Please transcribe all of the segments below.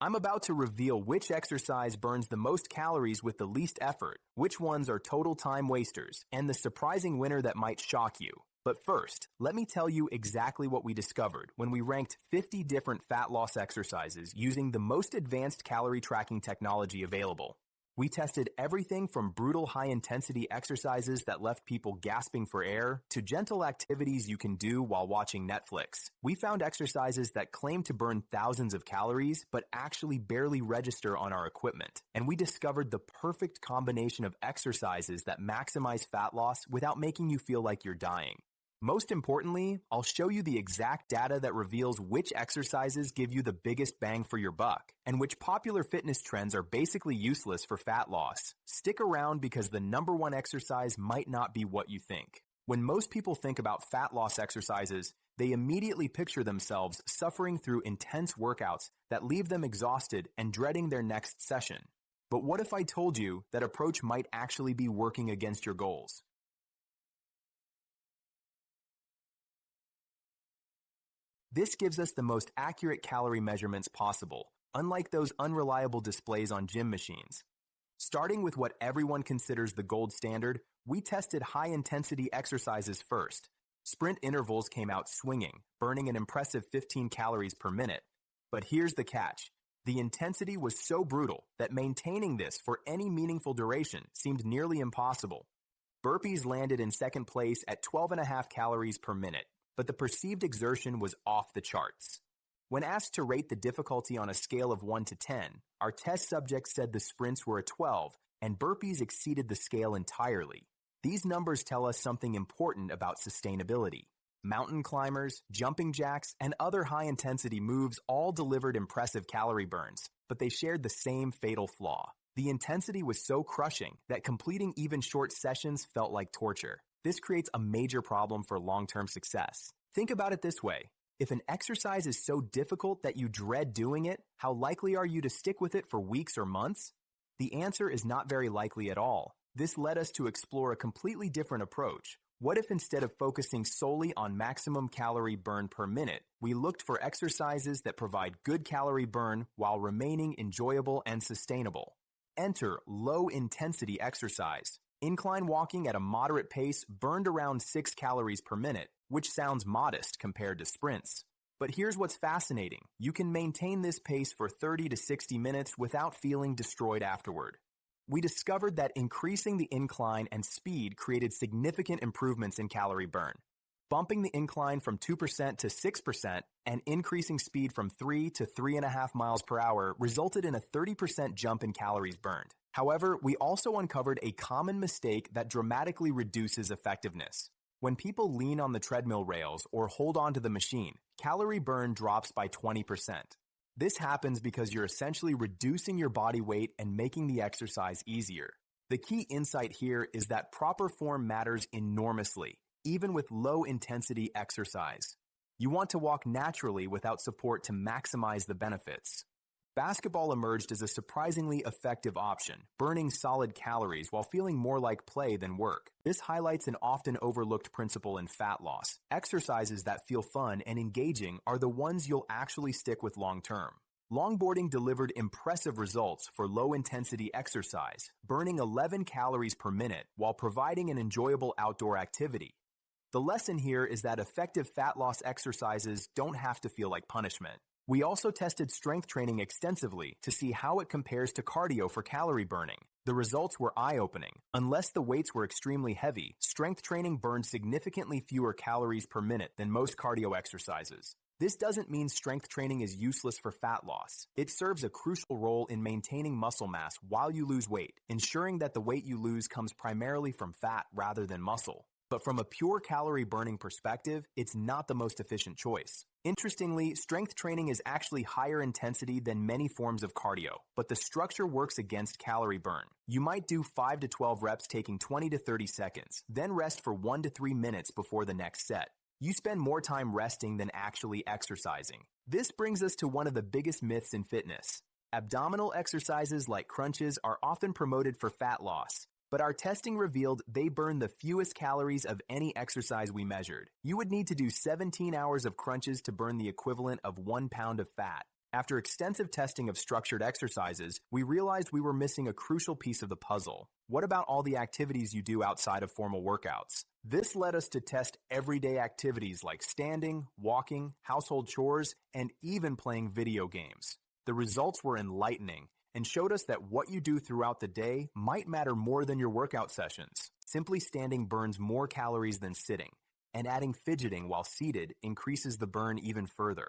I'm about to reveal which exercise burns the most calories with the least effort, which ones are total time wasters, and the surprising winner that might shock you. But first, let me tell you exactly what we discovered when we ranked 50 different fat loss exercises using the most advanced calorie tracking technology available. We tested everything from brutal high-intensity exercises that left people gasping for air to gentle activities you can do while watching Netflix. We found exercises that claim to burn thousands of calories but actually barely register on our equipment. And we discovered the perfect combination of exercises that maximize fat loss without making you feel like you're dying. Most importantly, I'll show you the exact data that reveals which exercises give you the biggest bang for your buck, and which popular fitness trends are basically useless for fat loss. Stick around because the number one exercise might not be what you think. When most people think about fat loss exercises, they immediately picture themselves suffering through intense workouts that leave them exhausted and dreading their next session. But what if I told you that approach might actually be working against your goals? This gives us the most accurate calorie measurements possible, unlike those unreliable displays on gym machines. Starting with what everyone considers the gold standard, we tested high-intensity exercises first. Sprint intervals came out swinging, burning an impressive 15 calories per minute. But here's the catch. The intensity was so brutal that maintaining this for any meaningful duration seemed nearly impossible. Burpees landed in second place at 12.5 calories per minute. But the perceived exertion was off the charts. When asked to rate the difficulty on a scale of 1 to 10, our test subjects said the sprints were a 12, and burpees exceeded the scale entirely. These numbers tell us something important about sustainability. Mountain climbers, jumping jacks, and other high-intensity moves all delivered impressive calorie burns, but they shared the same fatal flaw. The intensity was so crushing that completing even short sessions felt like torture. This creates a major problem for long-term success. Think about it this way. If an exercise is so difficult that you dread doing it, how likely are you to stick with it for weeks or months? The answer is not very likely at all. This led us to explore a completely different approach. What if instead of focusing solely on maximum calorie burn per minute, we looked for exercises that provide good calorie burn while remaining enjoyable and sustainable? Enter low-intensity exercise. Incline walking at a moderate pace burned around 6 calories per minute, which sounds modest compared to sprints. But here's what's fascinating. You can maintain this pace for 30 to 60 minutes without feeling destroyed afterward. We discovered that increasing the incline and speed created significant improvements in calorie burn. Bumping the incline from 2% to 6% and increasing speed from 3 to 3.5 miles per hour resulted in a 30% jump in calories burned. However, we also uncovered a common mistake that dramatically reduces effectiveness. When people lean on the treadmill rails or hold onto the machine, calorie burn drops by 20%. This happens because you're essentially reducing your body weight and making the exercise easier. The key insight here is that proper form matters enormously, even with low-intensity exercise. You want to walk naturally without support to maximize the benefits. Basketball emerged as a surprisingly effective option, burning solid calories while feeling more like play than work. This highlights an often overlooked principle in fat loss. Exercises that feel fun and engaging are the ones you'll actually stick with long-term. Longboarding delivered impressive results for low-intensity exercise, burning 11 calories per minute while providing an enjoyable outdoor activity. The lesson here is that effective fat loss exercises don't have to feel like punishment. We also tested strength training extensively to see how it compares to cardio for calorie burning. The results were eye-opening. Unless the weights were extremely heavy, strength training burned significantly fewer calories per minute than most cardio exercises. This doesn't mean strength training is useless for fat loss. It serves a crucial role in maintaining muscle mass while you lose weight, ensuring that the weight you lose comes primarily from fat rather than muscle. But from a pure calorie burning perspective, it's not the most efficient choice. Interestingly, strength training is actually higher intensity than many forms of cardio, but the structure works against calorie burn. You might do 5 to 12 reps taking 20 to 30 seconds, then rest for 1 to 3 minutes before the next set. You spend more time resting than actually exercising. This brings us to one of the biggest myths in fitness. Abdominal exercises like crunches are often promoted for fat loss, but our testing revealed they burn the fewest calories of any exercise we measured. You would need to do 17 hours of crunches to burn the equivalent of 1 pound of fat. After extensive testing of structured exercises, we realized we were missing a crucial piece of the puzzle. What about all the activities you do outside of formal workouts? This led us to test everyday activities like standing, walking, household chores, and even playing video games. The results were enlightening and showed us that what you do throughout the day might matter more than your workout sessions. Simply standing burns more calories than sitting, and adding fidgeting while seated increases the burn even further.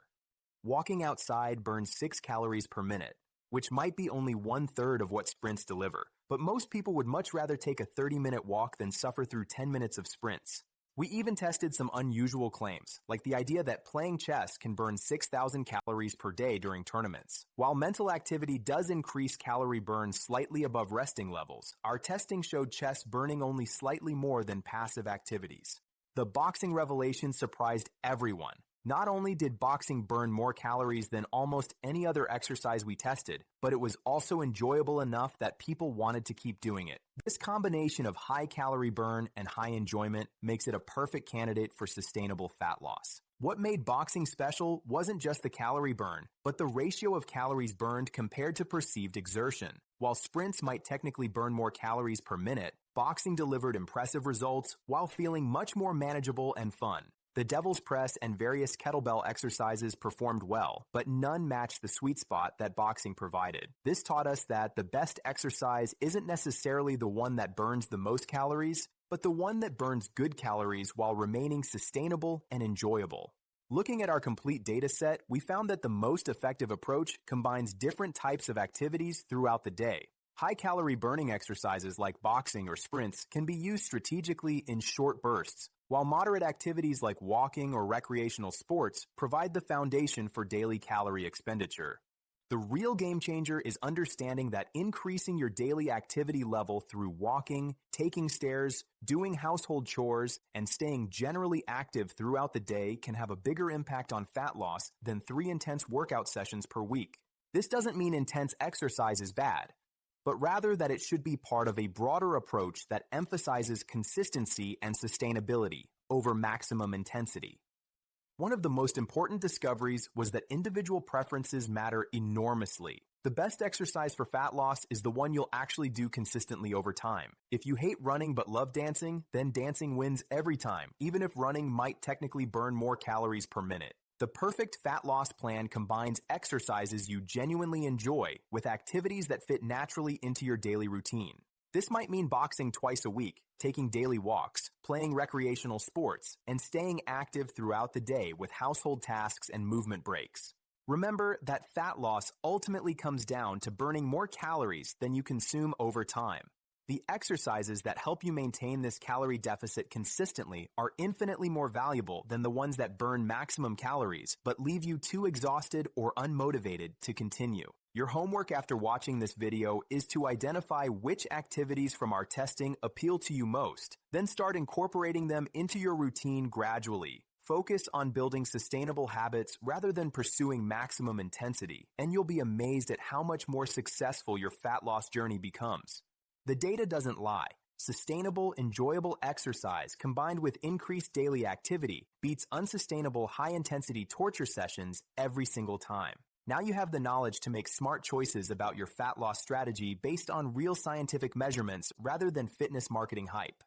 Walking outside burns 6 calories per minute, which might be only 1/3 of what sprints deliver, but most people would much rather take a 30-minute walk than suffer through 10 minutes of sprints. We even tested some unusual claims, like the idea that playing chess can burn 6,000 calories per day during tournaments. While mental activity does increase calorie burn slightly above resting levels, our testing showed chess burning only slightly more than passive activities. The boxing revelation surprised everyone. Not only did boxing burn more calories than almost any other exercise we tested, but it was also enjoyable enough that people wanted to keep doing it. This combination of high calorie burn and high enjoyment makes it a perfect candidate for sustainable fat loss. What made boxing special wasn't just the calorie burn, but the ratio of calories burned compared to perceived exertion. While sprints might technically burn more calories per minute, boxing delivered impressive results while feeling much more manageable and fun. The devil's press and various kettlebell exercises performed well, but none matched the sweet spot that boxing provided. This taught us that the best exercise isn't necessarily the one that burns the most calories, but the one that burns good calories while remaining sustainable and enjoyable. Looking at our complete data set, we found that the most effective approach combines different types of activities throughout the day. High-calorie burning exercises like boxing or sprints can be used strategically in short bursts, while moderate activities like walking or recreational sports provide the foundation for daily calorie expenditure. The real game changer is understanding that increasing your daily activity level through walking, taking stairs, doing household chores, and staying generally active throughout the day can have a bigger impact on fat loss than 3 intense workout sessions per week. This doesn't mean intense exercise is bad, but rather that it should be part of a broader approach that emphasizes consistency and sustainability over maximum intensity. One of the most important discoveries was that individual preferences matter enormously. The best exercise for fat loss is the one you'll actually do consistently over time. If you hate running but love dancing, then dancing wins every time, even if running might technically burn more calories per minute. The perfect fat loss plan combines exercises you genuinely enjoy with activities that fit naturally into your daily routine. This might mean boxing twice a week, taking daily walks, playing recreational sports, and staying active throughout the day with household tasks and movement breaks. Remember that fat loss ultimately comes down to burning more calories than you consume over time. The exercises that help you maintain this calorie deficit consistently are infinitely more valuable than the ones that burn maximum calories but leave you too exhausted or unmotivated to continue. Your homework after watching this video is to identify which activities from our testing appeal to you most, then start incorporating them into your routine gradually. Focus on building sustainable habits rather than pursuing maximum intensity, and you'll be amazed at how much more successful your fat loss journey becomes. The data doesn't lie. Sustainable, enjoyable exercise combined with increased daily activity beats unsustainable high-intensity torture sessions every single time. Now you have the knowledge to make smart choices about your fat loss strategy based on real scientific measurements rather than fitness marketing hype.